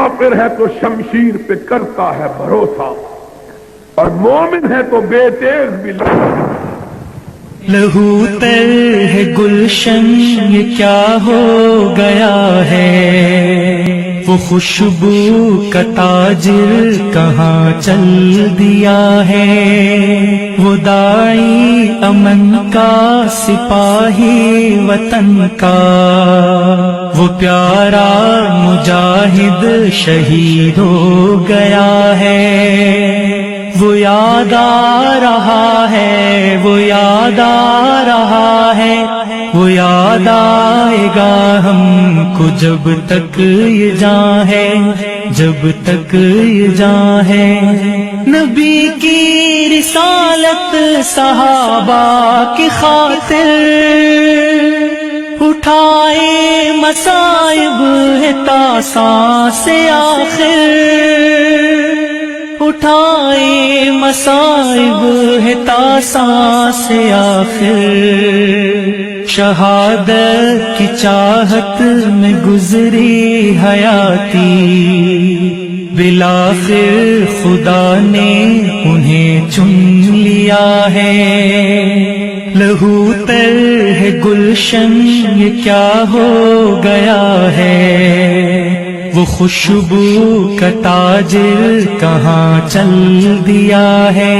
کافر ہے تو شمشیر پہ کرتا ہے بھروسہ، اور مومن ہے تو بے تیغ بھی لہو تر ہے گلشن یہ کیا ہو گیا ہے، وہ خوشبو کا تاجر کہاں چل دیا ہے، وہ داعی امن کا سپاہی وطن کا، وہ پیارا مجاہد شہید ہو گیا ہے، وہ یاد آ رہا ہے، وہ یاد آ رہا ہے، وہ یاد آئے گا ہم کو جب تک یہ جاں ہے، جب تک یہ جاں ہے۔ نبی کی رسالت صحابہ کی خاطر اٹھائے مصائب ہے تا سانس آخر، اٹھائے مصائب ہے تا سانس آخر، شہادت کی چاہت میں گزری حیاتی، بالآخر خدا نے انہیں چن لیا ہے۔ لہو تر ہے گلشن یہ کیا ہو گیا ہے، وہ خوشبو کا تاجر کہاں چل دیا ہے۔